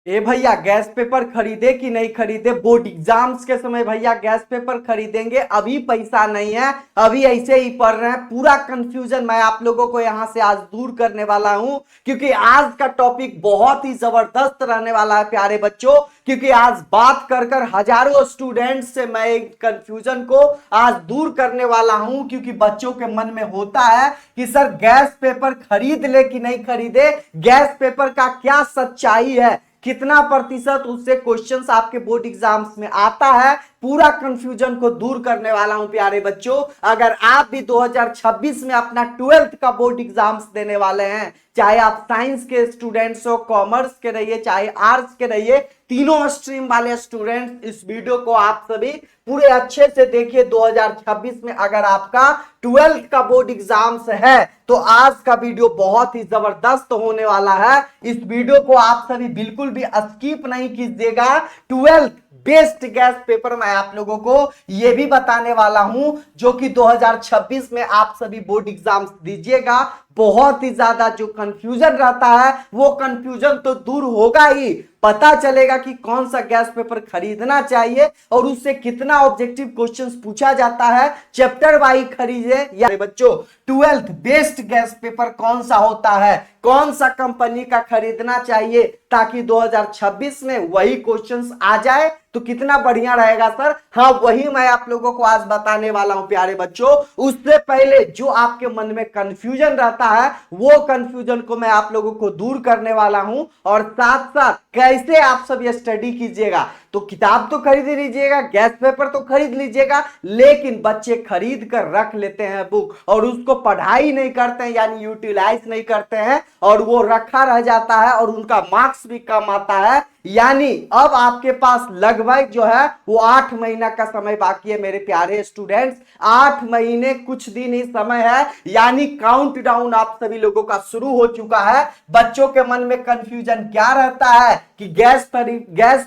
ए भैया, gas paper खरीदे कि नहीं खरीदे? बोर्ड एग्जाम्स के समय भैया गैस पेपर खरीदेंगे, अभी पैसा नहीं है, अभी ऐसे ही पढ़ रहे हैं। पूरा कंफ्यूजन मैं आप लोगों को यहां से आज दूर करने वाला हूं, क्योंकि आज का टॉपिक बहुत ही जबरदस्त रहने वाला है प्यारे बच्चों। क्योंकि आज बात कर कर हजारों स्टूडेंट्स से मैं कंफ्यूजन को आज दूर करने वाला हूं, क्योंकि बच्चों के मन में होता है कि सर गैस पेपर खरीद ले कि नहीं खरीदे, गैस पेपर का क्या सच्चाई है, कितना प्रतिशत उससे क्वेश्चंस आपके बोर्ड एग्जाम्स में आता है। पूरा कंफ्यूजन को दूर करने वाला हूं प्यारे बच्चों। अगर आप भी 2026 में अपना 12th का बोर्ड एग्जाम्स देने वाले हैं, चाहे आप साइंस के स्टूडेंट्स हो, कॉमर्स के रहिए, चाहे आर्ट्स के रहिए, तीनों स्ट्रीम वाले स्टूडेंट्स इस वीडियो को आप सभी पूरे अच्छे से देखिए। 2026 में अगर आपका 12th का बोर्ड एग्जाम्स है तो आज का वीडियो बहुत ही जबरदस्त होने वाला है। इस वीडियो को आप सभी बिल्कुल भी स्किप नहीं कीजिएगा। 12th बेस्ट गैस पेपर मैं आप लोगों को यह भी बताने वाला हूं, जो कि 2026 में आप सभी बोर्ड एग्जाम्स दीजिएगा। बहुत ही ज्यादा जो कंफ्यूजन रहता है वो कंफ्यूजन तो दूर होगा ही, पता चलेगा कि कौन सा गैस पेपर खरीदना चाहिए और उससे कितना ऑब्जेक्टिव क्वेश्चंस पूछा जाता है। चैप्टर वाइज खरीदे या बच्चों 12th बेस्ट गैस पेपर कौन सा होता है, कौन सा कंपनी का खरीदना चाहिए, ताकि 2026 में वही क्वेश्चंस आ जाए तो कितना बढ़िया रहेगा सर। हाँ, वही मैं आप लोगों को आज बताने वाला हूं प्यारे बच्चों। उससे पहले जो आपके मन में कंफ्यूजन रहता है वो कंफ्यूजन को मैं आप लोगों को दूर करने वाला हूं, और साथ साथ कैसे आप सब ये स्टडी कीजिएगा। तो किताब तो खरीद लीजिएगा, गैस पेपर तो खरीद लीजिएगा, लेकिन बच्चे खरीद कर रख लेते हैं बुक और उसको पढ़ाई नहीं करते हैं, यानी यूटिलाइज नहीं करते हैं, और वो रखा रह जाता है और उनका मार्क्स भी कम आता है। यानी अब आपके पास लगभग जो है वो 8 महीना का समय बाकी है मेरे प्यारे स्टूडेंट्स। 8 महीने कुछ दिन ही समय है, यानी काउंटडाउन आप सभी लोगों का शुरू हो चुका है। बच्चों के मन में कंफ्यूजन क्या रहता है कि गैस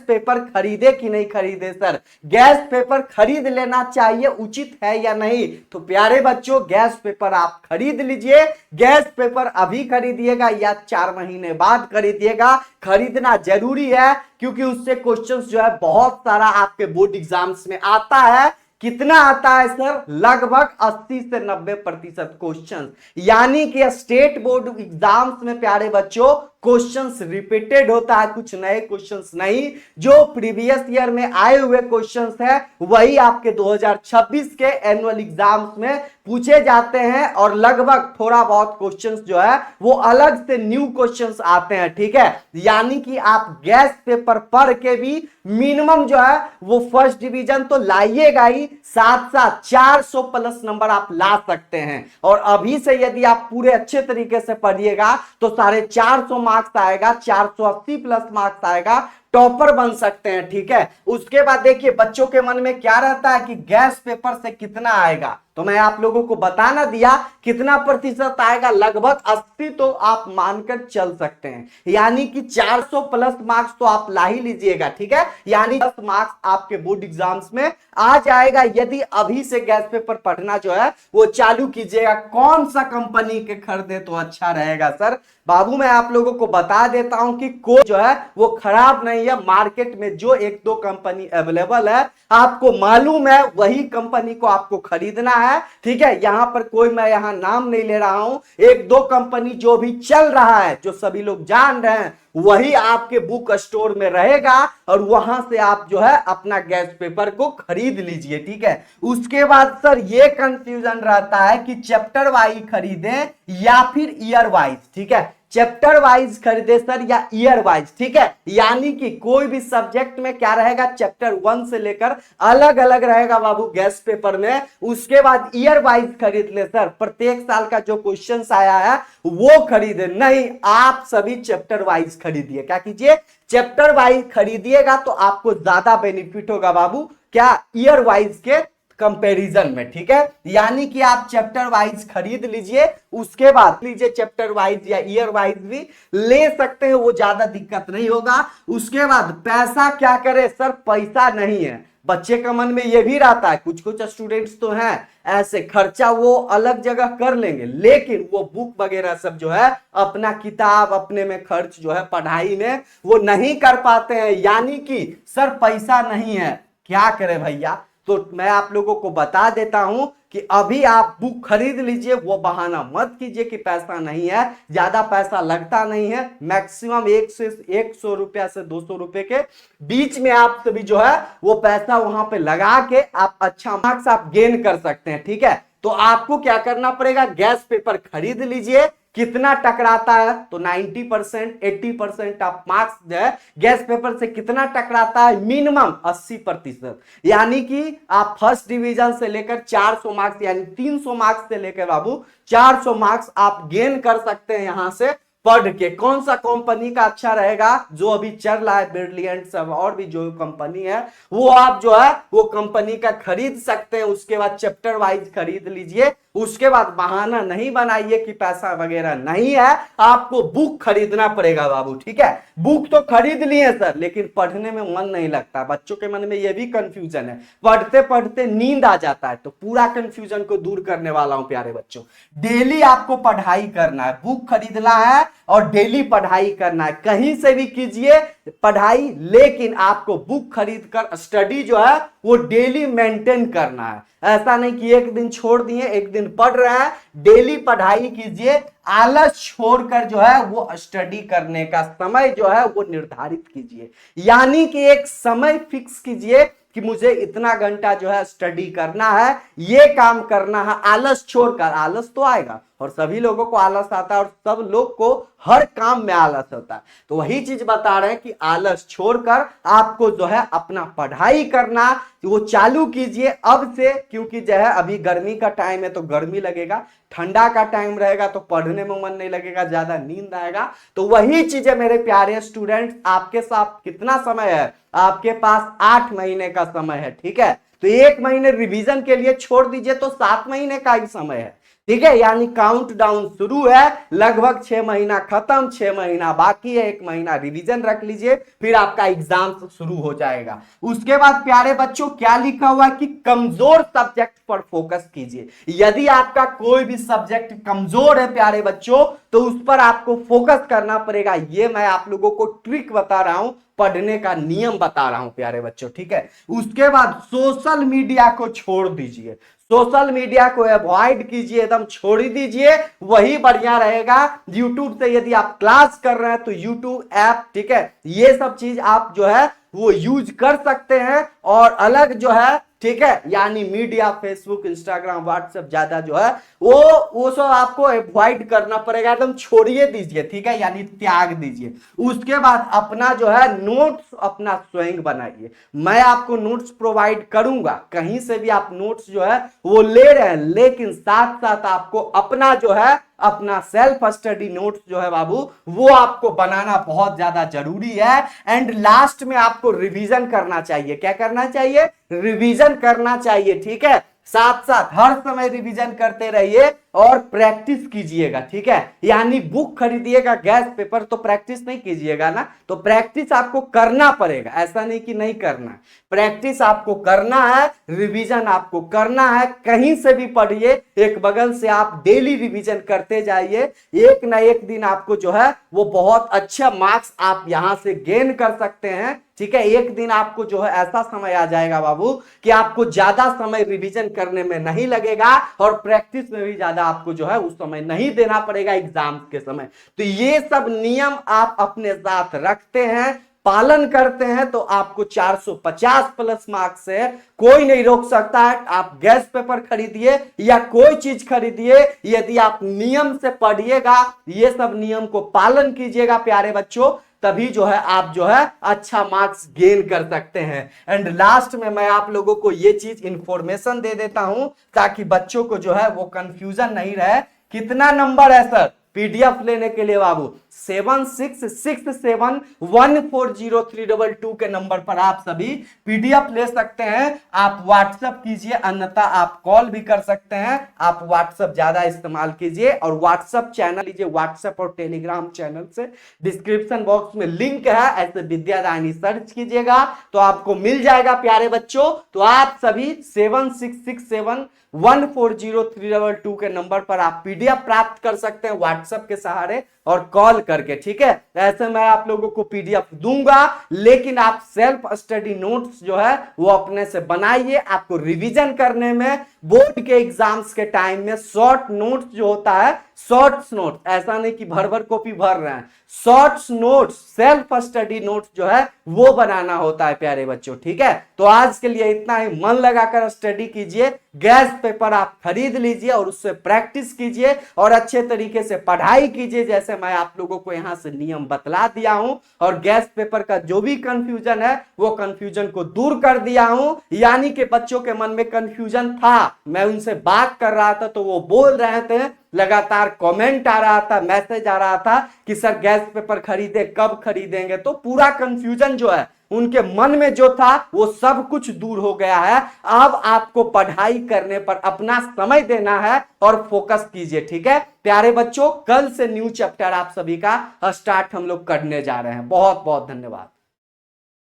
पेपर खरीदे कि नहीं खरीदे सर, गैस पेपर खरीद लेना चाहिए, उचित है या नहीं? तो प्यारे बच्चों, गैस पेपर आप खरीद लीजिए। गैस पेपर अभी खरीदिएगा या 4 महीने बाद खरीदिएगा, खरीदना जरूरी है, क्योंकि उससे क्वेश्चंस जो है बहुत सारा आपके बोर्ड एग्जाम्स में आता है। कितना आता है सर? लगभग 80 से 90% क्वेश्चंस, यानी कि स्टेट बोर्ड एग्जाम्स में प्यारे बच्चों क्वेश्चंस रिपीटेड होता है, कुछ नए क्वेश्चंस नहीं। जो प्रीवियस ईयर में आए हुए क्वेश्चंस है वही आपके 2026 के एनुअल एग्जाम्स में पूछे जाते हैं, और लगभग थोड़ा बहुत क्वेश्चंस जो है वो अलग से न्यू क्वेश्चंस आते हैं। ठीक है, यानी कि आप गैस पेपर पढ़ के भी मिनिमम जो है वो फर्स्ट डिवीजन तो लाइएगा ही, साथ साथ 400 प्लस नंबर आप ला सकते हैं। और अभी से यदि आप पूरे अच्छे तरीके से पढ़िएगा तो 450 मार्क्स आएगा, 480 प्लस मार्क्स आएगा, टॉपर बन सकते हैं। ठीक है, उसके बाद देखिए बच्चों के मन में क्या रहता है कि गैस पेपर से कितना आएगा, तो मैं आप लोगों को बता ना दिया कितना प्रतिशत आएगा, लगभग 80 तो आप मानकर चल सकते हैं, यानी कि 400 प्लस मार्क्स तो आप ला ही लीजिएगा। ठीक है, यानी 10 मार्क्स आपके बोर्ड एग्जाम्स में आ जाएगा यदि अभी से गैस पेपर पढ़ना जो है वो चालू कीजिएगा। कौन सा कंपनी के खरीदे तो अच्छा रहेगा सर? बाबू मैं आप लोगों को बता देता हूं कि कोई जो है वो खराब नहीं है। मार्केट में जो 1-2 कंपनी अवेलेबल है, आपको मालूम है, वही कंपनी को आपको खरीदना है। ठीक है, यहां पर कोई मैं यहां नाम नहीं ले रहा हूं, 1-2 कंपनी जो भी चल रहा है, जो सभी लोग जान रहे हैं, वही आपके बुक स्टोर में रहेगा, और वहां से आप जो है अपना गैस पेपर को खरीद लीजिए। ठीक है, उसके बाद सर ये कंफ्यूजन रहता है कि चैप्टर वाइज खरीदें या फिर ईयर वाइज। ठीक है, चैप्टर वाइज खरीदे सर या ईयर वाइज। ठीक है, यानी कि कोई भी सब्जेक्ट में क्या रहेगा, चैप्टर 1 से लेकर अलग अलग रहेगा बाबू गैस पेपर में। उसके बाद ईयर वाइज खरीद ले सर, प्रत्येक साल का जो क्वेश्चन आया है वो खरीदे। नहीं, आप सभी चैप्टर वाइज खरीदिए। क्या कीजिए? चैप्टर वाइज खरीदिएगा तो आपको ज्यादा बेनिफिट होगा बाबू, क्या ईयर वाइज के कंपैरिजन में, ठीक है। यानी कि आप चैप्टर वाइज खरीद लीजिए, उसके बाद लीजिए चैप्टर वाइज या ईयर वाइज भी ले सकते हैं, वो ज्यादा दिक्कत नहीं होगा। उसके बाद पैसा क्या करे सर, पैसा नहीं है। बच्चे का मन में ये भी रहता है, कुछ कुछ स्टूडेंट्स तो हैं ऐसे, खर्चा वो अलग जगह कर लेंगे, लेकिन वो बुक वगैरह सब जो है अपना किताब अपने में खर्च जो है पढ़ाई में वो नहीं कर पाते हैं। यानी कि सर पैसा नहीं है, क्या करें भैया। तो मैं आप लोगों को बता देता हूं कि अभी आप बुक खरीद लीजिए, वो बहाना मत कीजिए कि पैसा नहीं है। ज्यादा पैसा लगता नहीं है, मैक्सिमम 100 रुपया से 200 रुपए के बीच में आप सभी जो है वो पैसा वहां पे लगा के आप अच्छा मार्क्स आप गेन कर सकते हैं, ठीक है। तो आपको क्या करना पड़ेगा, गैस पेपर खरीद लीजिए। कितना टकराता है तो 90% 80% आप मार्क्स जो है गैस पेपर से कितना टकराता है, मिनिमम 80%। यानी कि आप फर्स्ट डिवीजन से लेकर 400 मार्क्स यानी 300 मार्क्स से लेकर बाबू 400 मार्क्स आप गेन कर सकते हैं यहां से पढ़ के। कौन सा कंपनी का अच्छा रहेगा, जो अभी चल रहा है ब्रिलियंट सब और भी जो कंपनी है वो आप जो है वो कंपनी का खरीद सकते हैं। उसके बाद चैप्टर वाइज खरीद लीजिए। उसके बाद बहाना नहीं बनाइए कि पैसा वगैरह नहीं है, आपको बुक खरीदना पड़ेगा बाबू, ठीक है। बुक तो खरीद लिए सर, लेकिन पढ़ने में मन नहीं लगता। बच्चों के मन में यह भी कंफ्यूजन है, पढ़ते पढ़ते नींद आ जाता है। तो पूरा कंफ्यूजन को दूर करने वाला हूं प्यारे बच्चों। डेली आपको पढ़ाई करना है, बुक खरीदना है और डेली पढ़ाई करना है। कहीं से भी कीजिए पढ़ाई, लेकिन आपको बुक खरीद कर स्टडी जो है वो डेली मेंटेन करना है। ऐसा नहीं कि एक दिन छोड़ दिए एक दिन पढ़ रहे हैं, डेली पढ़ाई कीजिए। आलस छोड़कर जो है वो स्टडी करने का समय जो है वो निर्धारित कीजिए। यानी कि एक समय फिक्स कीजिए कि मुझे इतना घंटा जो है स्टडी करना है, ये काम करना है। आलस छोड़कर, आलस तो आएगा और सभी लोगों को आलस आता है और सब लोग को हर काम में आलस होता है। तो वही चीज बता रहे हैं कि आलस छोड़कर आपको जो है अपना पढ़ाई करना वो चालू कीजिए अब से। क्योंकि जो है अभी गर्मी का टाइम है तो गर्मी लगेगा, ठंडा का टाइम रहेगा तो पढ़ने में मन नहीं लगेगा, ज्यादा नींद आएगा। तो वही चीजें मेरे प्यारे स्टूडेंट्स, आपके साथ कितना समय है, आपके पास 8 महीने का समय है, ठीक है। तो 1 महीने रिवीजन के लिए छोड़ दीजिए तो 7 महीने का ही समय है, ठीक है। यानी काउंट डाउन शुरू है, लगभग 6 महीना खत्म, 6 महीना बाकी है, 1 महीना रिवीजन रख लीजिए, फिर आपका एग्जाम शुरू हो जाएगा। उसके बाद प्यारे बच्चों क्या लिखा हुआ है कि कमजोर सब्जेक्ट पर फोकस कीजिए। यदि आपका कोई भी सब्जेक्ट कमजोर है प्यारे बच्चों तो उस पर आपको फोकस करना पड़ेगा। ये मैं आप लोगों को ट्रिक बता रहा हूं, पढ़ने का नियम बता रहा हूं प्यारे बच्चों, ठीक है। उसके बाद सोशल मीडिया को छोड़ दीजिए, सोशल मीडिया को अवॉइड कीजिए, एकदम छोड़ ही दीजिए, वही बढ़िया रहेगा। यूट्यूब से यदि आप क्लास कर रहे हैं तो यूट्यूब ऐप, ठीक है, ये सब चीज आप जो है वो यूज कर सकते हैं। और अलग जो है, ठीक है, यानी मीडिया फेसबुक इंस्टाग्राम व्हाट्सएप ज्यादा जो है वो सब आपको अवॉइड करना पड़ेगा, एकदम छोड़िए दीजिए, ठीक है, यानी त्याग दीजिए। उसके बाद अपना जो है नोट्स अपना स्वयं बनाइए। मैं आपको नोट्स प्रोवाइड करूंगा, कहीं से भी आप नोट्स जो है वो ले रहे हैं, लेकिन साथ साथ आपको अपना जो है अपना सेल्फ स्टडी नोट्स जो है बाबू वो आपको बनाना बहुत ज्यादा जरूरी है। एंड लास्ट में आपको रिवीजन करना चाहिए। क्या करना चाहिए, रिवीजन करना चाहिए, ठीक है। साथ साथ हर समय रिवीजन करते रहिए और प्रैक्टिस कीजिएगा, ठीक है। यानी बुक खरीदिएगा गैस पेपर तो प्रैक्टिस नहीं कीजिएगा ना, तो प्रैक्टिस आपको करना पड़ेगा, ऐसा नहीं कि नहीं करना, प्रैक्टिस आपको करना है, रिवीजन आपको करना है। कहीं से भी पढ़िए, एक बगल से आप डेली रिवीजन करते जाइए, एक ना एक दिन आपको जो है वो बहुत अच्छा मार्क्स आप यहां से गेन कर सकते हैं, ठीक है। एक दिन आपको जो है ऐसा समय आ जाएगा बाबू कि आपको ज्यादा समय रिवीजन करने में नहीं लगेगा और प्रैक्टिस में भी ज्यादा आपको जो है उस समय नहीं देना पड़ेगा एग्जाम के समय। तो ये सब नियम आप अपने साथ रखते हैं, पालन करते हैं तो आपको 450 प्लस मार्क्स से कोई नहीं रोक सकता है। आप गैस पेपर खरीदिए या कोई चीज खरीदिए, यदि आप नियम से पढ़िएगा, ये सब नियम को पालन कीजिएगा प्यारे बच्चों, तभी जो है आप जो है अच्छा मार्क्स गेन कर सकते हैं। एंड लास्ट में मैं आप लोगों को ये चीज इंफॉर्मेशन दे देता हूं ताकि बच्चों को जो है वो कंफ्यूजन नहीं रहे। कितना नंबर है सर पीडीएफ लेने के लिए बाबू, 7667140322 के नंबर पर आप सभी पीडीएफ ले सकते हैं। आप व्हाट्सएप कीजिए, अन्यथा आप कॉल भी कर सकते हैं। आप व्हाट्सएप ज्यादा इस्तेमाल कीजिए और व्हाट्सएप चैनल लीजिए, व्हाट्सएप और टेलीग्राम चैनल से डिस्क्रिप्शन बॉक्स में लिंक है, ऐसे विद्यादायनी सर्च कीजिएगा तो आपको मिल जाएगा प्यारे बच्चों। तो आप सभी 7667140322 के नंबर पर आप पीडीएफ प्राप्त कर सकते हैं व्हाट्सएप के सहारे और कॉल करके, ठीक है। ऐसे मैं आप लोगों को पीडीएफ दूंगा, लेकिन आप सेल्फ स्टडी नोट्स जो है वो अपने से बनाइए। आपको रिवीजन करने में बोर्ड के एग्जाम्स के टाइम में शॉर्ट नोट्स जो होता है, शॉर्ट्स नोट, ऐसा नहीं कि भर भर कॉपी भर रहे हैं, shorts notes, self study notes जो है वो बनाना होता है प्यारे बच्चों, ठीक है। तो आज के लिए इतना ही, मन लगाकर स्टडी कीजिए, गैस पेपर आप खरीद लीजिए और उससे प्रैक्टिस कीजिए और अच्छे तरीके से पढ़ाई कीजिए, जैसे मैं आप लोगों को यहां से नियम बतला दिया हूं। और गैस पेपर का जो भी कंफ्यूजन है वो कंफ्यूजन को दूर कर दिया हूं, यानी कि बच्चों के मन में कंफ्यूजन था, मैं उनसे बात कर रहा था तो वो बोल रहे थे, लगातार कमेंट आ रहा था, मैसेज आ रहा था कि सर गैस पेपर खरीदे, कब खरीदेंगे। तो पूरा कंफ्यूजन जो है उनके मन में जो था वो सब कुछ दूर हो गया है। अब आपको पढ़ाई करने पर अपना समय देना है और फोकस कीजिए, ठीक है प्यारे बच्चों। कल से न्यू चैप्टर आप सभी का स्टार्ट हम लोग करने जा रहे हैं। बहुत बहुत धन्यवाद।